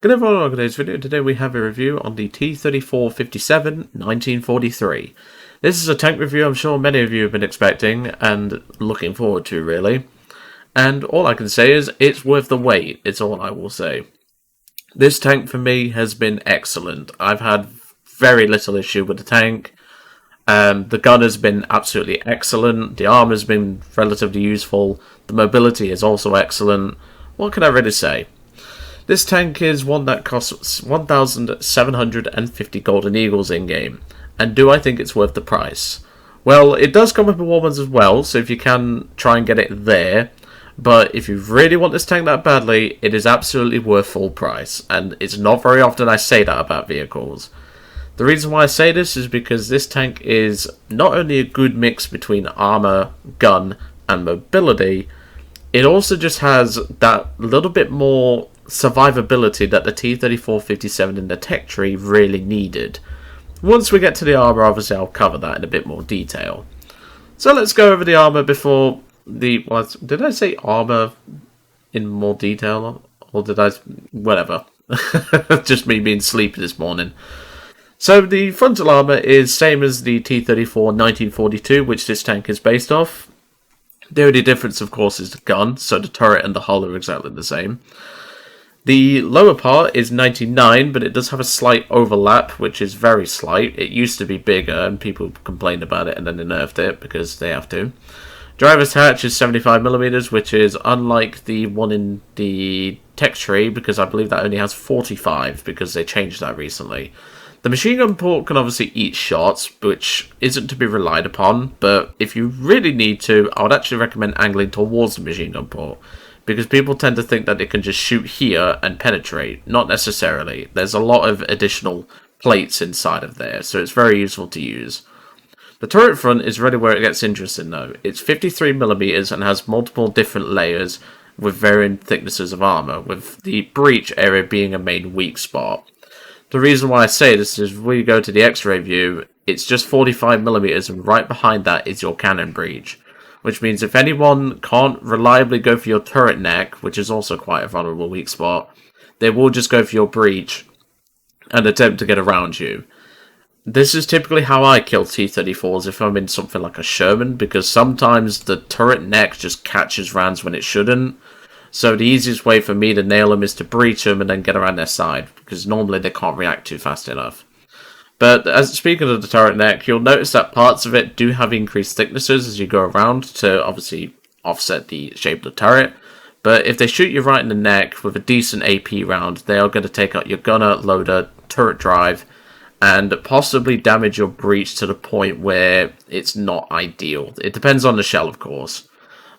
Good everyone, welcome to today's video. Today we have a review on the T-34-57 1943. This is a tank review I'm sure many of you have been expecting and looking forward to, really. And all I can say is it's worth the wait, it's all I will say. This tank for me has been excellent. I've had very little issue with the tank. The gun has been absolutely excellent. The armor has been relatively useful. The mobility is also excellent. What can I really say? This tank is one that costs 1,750 Golden Eagles in-game, and do I think it's worth the price? Well, it does come with performance as well, so if you can, try and get it there, but if you really want this tank that badly, it is absolutely worth full price, and it's not very often I say that about vehicles. The reason why I say this is because this tank is not only a good mix between armor, gun, and mobility, it also just has that little bit more survivability that the T-34-57 in the tech tree really needed. Once we get to the armor, obviously I'll cover that in a bit more detail. So let's go over the armor before the... did I say armor in more detail? Or did I... whatever. Just me being sleepy this morning. So the frontal armor is same as the T-34-1942, which this tank is based off. The only difference, of course, is the gun, so the turret and the hull are exactly the same. The lower part is 99, but it does have a slight overlap, which is very slight. It used to be bigger, and people complained about it, and then they nerfed it, because they have to. Driver's hatch is 75mm, which is unlike the one in the tech tree, because I believe that only has 45, because they changed that recently. The machine gun port can obviously eat shots, which isn't to be relied upon, but if you really need to, I would actually recommend angling towards the machine gun port, because people tend to think that it can just shoot here and penetrate. Not necessarily. There's a lot of additional plates inside of there, so it's very useful to use. The turret front is really where it gets interesting though. It's 53mm and has multiple different layers with varying thicknesses of armor, with the breach area being a main weak spot. The reason why I say this is when you go to the X-ray view, it's just 45mm and right behind that is your cannon breach. Which means if anyone can't reliably go for your turret neck, which is also quite a vulnerable weak spot, they will just go for your breach and attempt to get around you. This is typically how I kill T-34s if I'm in something like a Sherman, because sometimes the turret neck just catches rounds when it shouldn't. So the easiest way for me to nail them is to breach them and then get around their side, because normally they can't react too fast enough. But speaking of the turret neck, you'll notice that parts of it do have increased thicknesses as you go around to obviously offset the shape of the turret. But if they shoot you right in the neck with a decent AP round, they are going to take out your gunner, loader, turret drive, and possibly damage your breach to the point where it's not ideal. It depends on the shell, of course.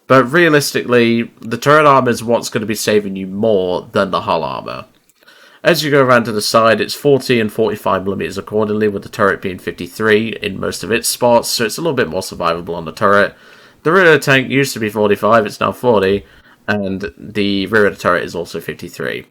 But realistically, the turret armor is what's going to be saving you more than the hull armor. As you go around to the side, it's 40 and 45mm accordingly, with the turret being 53 in most of its spots, so it's a little bit more survivable on the turret. The rear of the tank used to be 45, it's now 40, and the rear of the turret is also 53.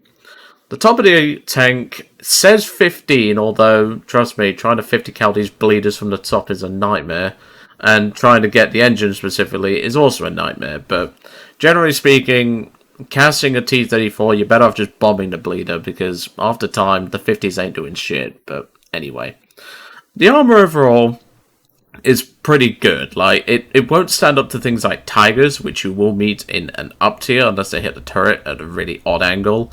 The top of the tank says 15, although, trust me, trying to 50 cal these bleeders from the top is a nightmare, and trying to get the engine specifically is also a nightmare, but generally speaking, casting a T-34, you're better off just bombing the bleeder, because after time, the 50s ain't doing shit, but anyway. The armor overall is pretty good. Like, it won't stand up to things like Tigers, which you will meet in an up tier, unless they hit the turret at a really odd angle.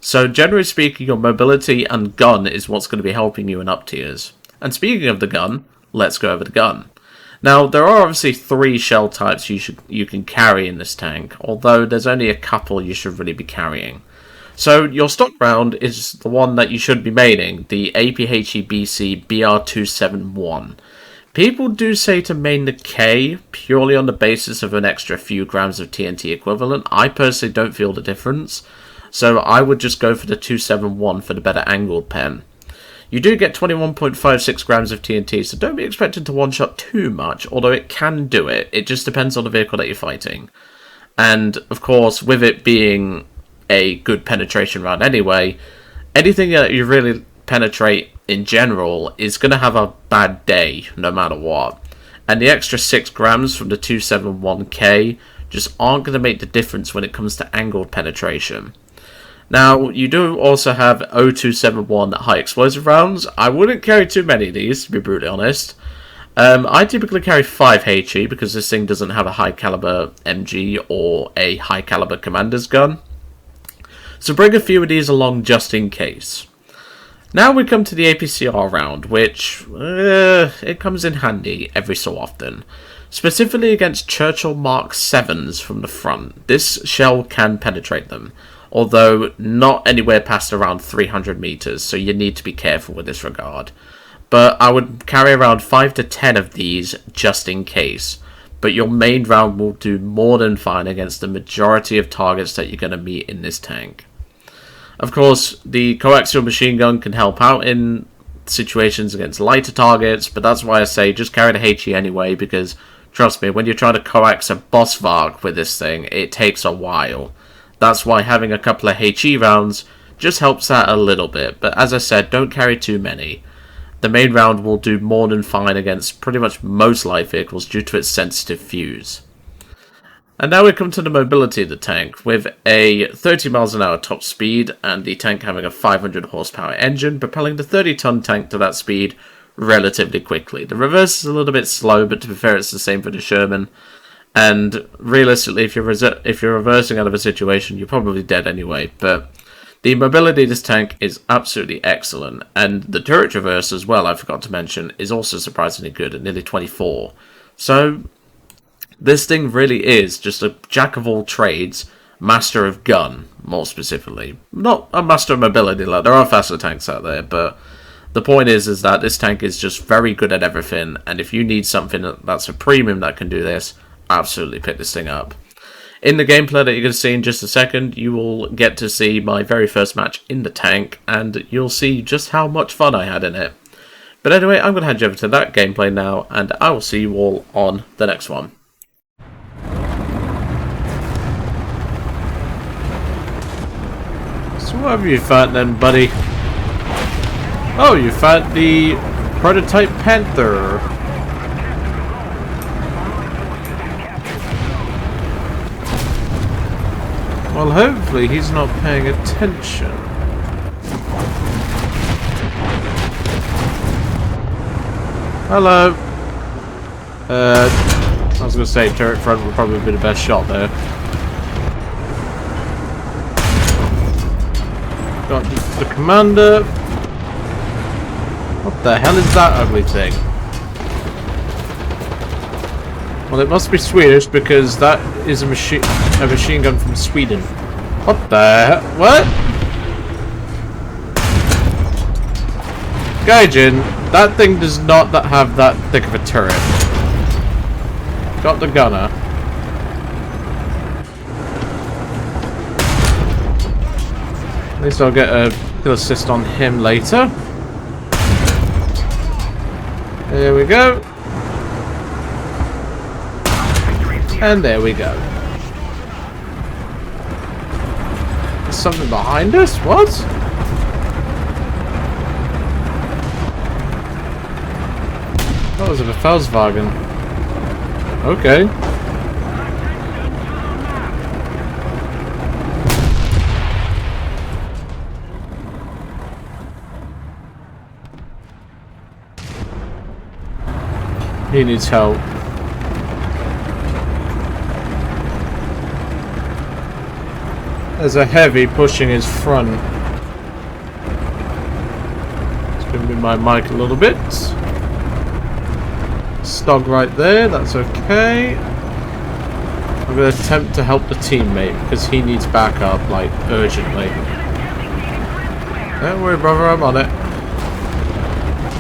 So, generally speaking, your mobility and gun is what's going to be helping you in up tiers. And speaking of the gun, let's go over the gun. Now, there are obviously 3 shell types you can carry in this tank, although there's only a couple you should really be carrying. So, your stock round is the one that you should be maining, the APHEBC BR271. People do say to main the K, purely on the basis of an extra few grams of TNT equivalent. I personally don't feel the difference, so I would just go for the 271 for the better angled pen. You do get 21.56 grams of TNT, so don't be expected to one-shot too much, although it can do it. It just depends on the vehicle that you're fighting. And, of course, with it being a good penetration round anyway, anything that you really penetrate in general is going to have a bad day, no matter what. And the extra 6 grams from the 271K just aren't going to make the difference when it comes to angled penetration. Now, you do also have 0271 high explosive rounds. I wouldn't carry too many of these, to be brutally honest. I typically carry 5 HE because this thing doesn't have a high caliber MG or a high caliber commander's gun. So bring a few of these along just in case. Now we come to the APCR round, which it comes in handy every so often. Specifically against Churchill Mark 7s from the front. This shell can penetrate them, although not anywhere past around 300 meters, so you need to be careful with this regard. But I would carry around 5 to 10 of these just in case. But your main round will do more than fine against the majority of targets that you're going to meet in this tank. Of course, the coaxial machine gun can help out in situations against lighter targets, but that's why I say just carry the HE anyway, because trust me, when you're trying to coax a Bossvarg with this thing, it takes a while. That's why having a couple of HE rounds just helps that a little bit, but as I said, don't carry too many. The main round will do more than fine against pretty much most light vehicles due to its sensitive fuse. And now we come to the mobility of the tank, with a 30 miles an hour top speed and the tank having a 500 horsepower engine, propelling the 30-ton tank to that speed relatively quickly. The reverse is a little bit slow, but to be fair, it's the same for the Sherman. And realistically, if you're reversing out of a situation, you're probably dead anyway. But the mobility of this tank is absolutely excellent, and the turret reverse as well, I forgot to mention, is also surprisingly good at nearly 24. So this thing really is just a jack of all trades, master of gun, more specifically. Not a master of mobility, like there are faster tanks out there, but the point is that this tank is just very good at everything, and if you need something that's a premium that can do this, absolutely pick this thing up. In the gameplay that you're going to see in just a second, you will get to see my very first match in the tank, and you'll see just how much fun I had in it. But anyway, I'm going to hand you over to that gameplay now, and I will see you all on the next one. So what have you found then, buddy? Oh, you found the prototype Panther. Well, hopefully he's not paying attention. Hello. I was going to say turret front would probably be the best shot there. Got the commander. What the hell is that ugly thing? Well, it must be Swedish because that is a machine gun from Sweden. What the hell? What? Gaijin, that thing does not have that thick of a turret. Got the gunner. At least I'll get a kill assist on him later. There we go. And there we go. There's something behind us? What? That was a Befehlswagen. Okay. He needs help. There's a heavy pushing his front. It's going to be my mic a little bit. Stog right there, that's okay. I'm going to attempt to help the teammate because he needs backup, like, urgently. Don't worry, brother, I'm on it.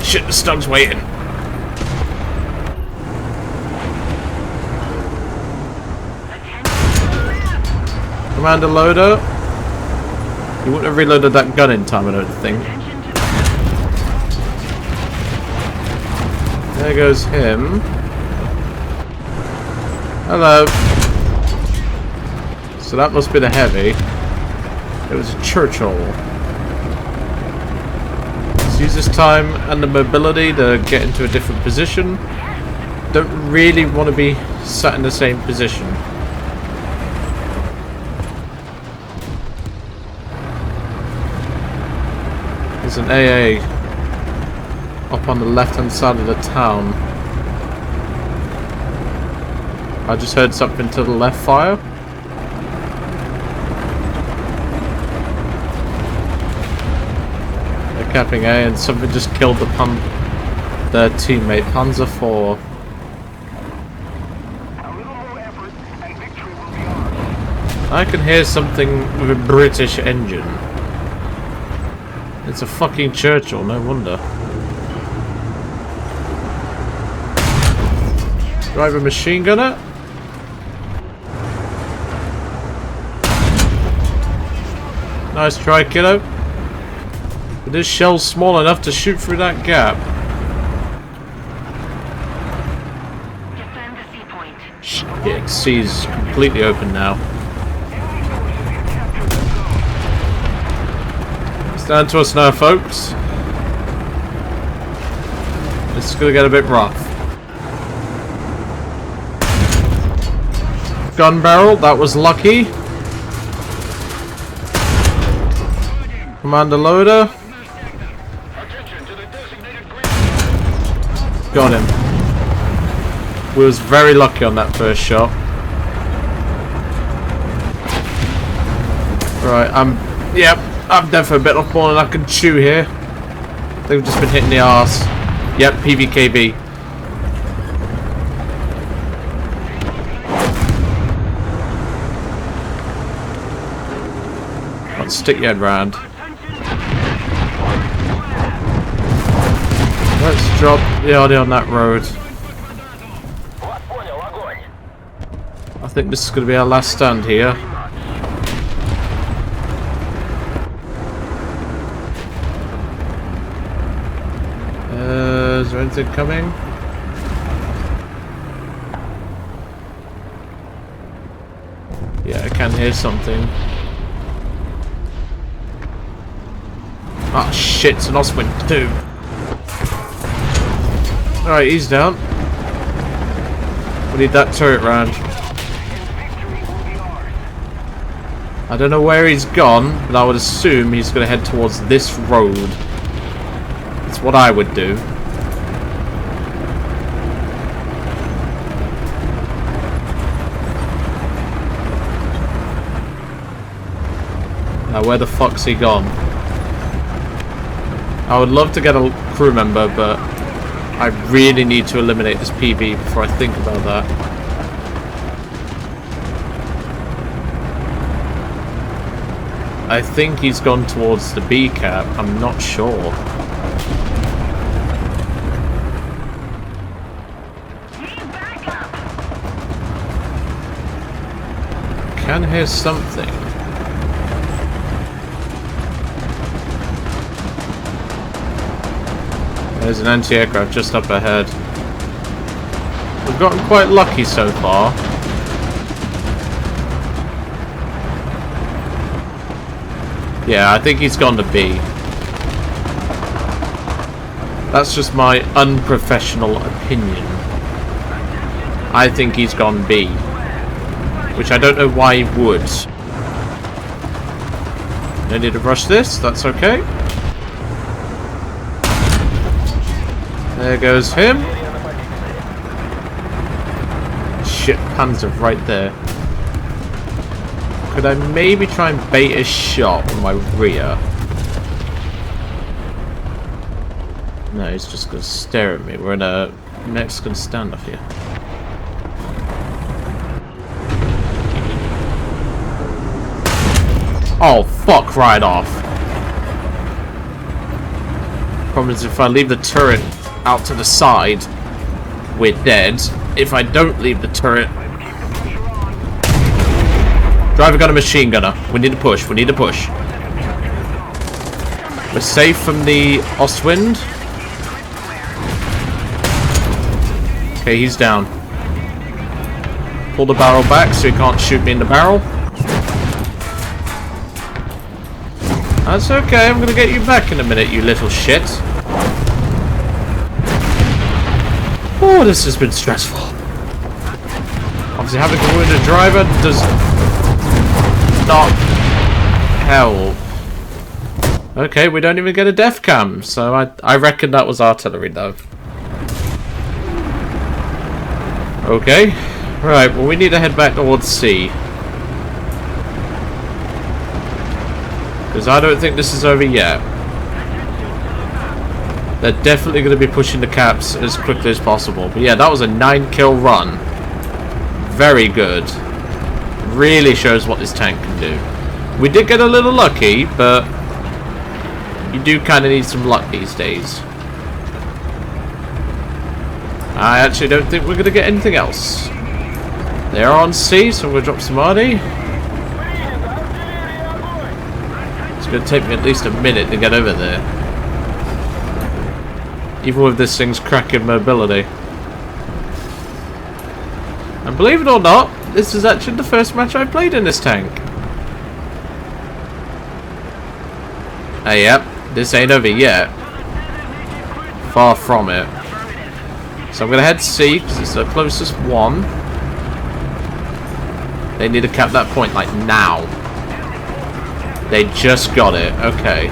Shit, the Stog's waiting. Commander loader. You wouldn't have reloaded that gun in time, I don't think. There goes him. Hello. So that must be the heavy. It was a Churchill. Let's use this time and the mobility to get into a different position. Don't really want to be sat in the same position. There's an AA up on the left-hand side of the town. I just heard something to the left fire. They're capping A, and something just killed their teammate, Panzer IV. I can hear something with a British engine. It's a fucking Churchill, no wonder. Drive a machine gunner? Nice try, kiddo. But this shell's small enough to shoot through that gap. Shit, C's completely open now. It's down to us now, folks. This is gonna get a bit rough. Gun barrel, that was lucky. Commander loader. Got him. We was very lucky on that first shot. Right, I'm dead for a bit off more than I can chew here. They've just been hitting the arse. Yep, PVKB. Let's stick your head round. Let's drop the audio on that road. I think this is going to be our last stand here. Is there anything coming? Yeah, I can hear something. Ah, shit, it's an Oswin too. Alright, he's down. We need that turret round. I don't know where he's gone, but I would assume he's going to head towards this road. That's what I would do. Now, where the fuck's he gone? I would love to get a crew member, but I really need to eliminate this PB before I think about that. I think he's gone towards the B cap. I'm not sure. Can hear something. There's an anti-aircraft just up ahead. We've gotten quite lucky so far. Yeah, I think he's gone to B. That's just my unprofessional opinion. I think he's gone B. Which I don't know why he would. No need to rush this, that's okay. There goes him. Shit, Panzer right there. Could I maybe try and bait a shot with my rear? No, he's just going to stare at me. We're in a Mexican standoff here. Oh, fuck right off. Problem is, if I leave the turret out to the side, we're dead. If I don't leave the turret... Driver got a machine gunner. We need to push. We need to push. We're safe from the Ostwind. Okay, he's down. Pull the barrel back so he can't shoot me in the barrel. That's okay. I'm going to get you back in a minute, you little shit. Oh, this has been stressful. Obviously, having to wound a driver does not help. Okay, we don't even get a def cam, so I reckon that was artillery though. Okay, right, well we need to head back towards C. Because I don't think this is over yet. They're definitely going to be pushing the caps as quickly as possible. But yeah, that was a 9-kill run. Very good. Really shows what this tank can do. We did get a little lucky, but you do kind of need some luck these days. I actually don't think we're going to get anything else. They're on C, so I'm going to drop some RD. It's going to take me at least a minute to get over there. Even with this thing's cracking mobility. And believe it or not, this is actually the first match I've played in this tank. Hey, yep, this ain't over yet. Far from it. So I'm going to head C, because it's the closest one. They need to cap that point, like, now. They just got it. Okay.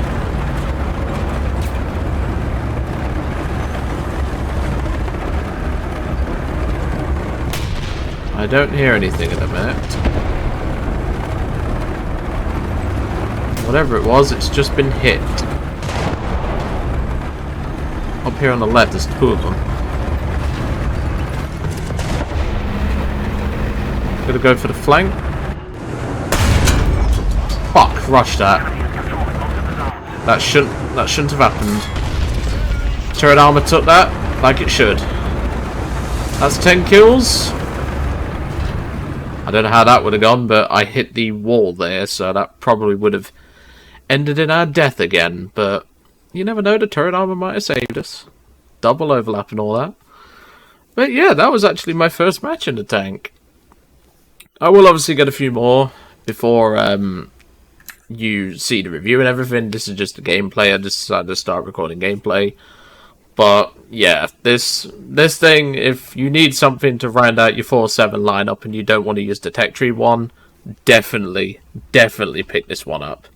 I don't hear anything at the minute. Whatever it was, it's just been hit. Up here on the left, there's 2 of them. Gonna go for the flank. Fuck, rushed that. That shouldn't have happened. Turret armor took that like it should. That's 10 kills. I don't know how that would have gone, but I hit the wall there, so that probably would have ended in our death again. But you never know, the turret armor might have saved us. Double overlap and all that. But yeah, that was actually my first match in the tank. I will obviously get a few more before you see the review and everything. This is just a gameplay. I just decided to start recording gameplay. But yeah, this thing, if you need something to round out your 4-7 lineup and you don't want to use the tech tree one, definitely pick this one up.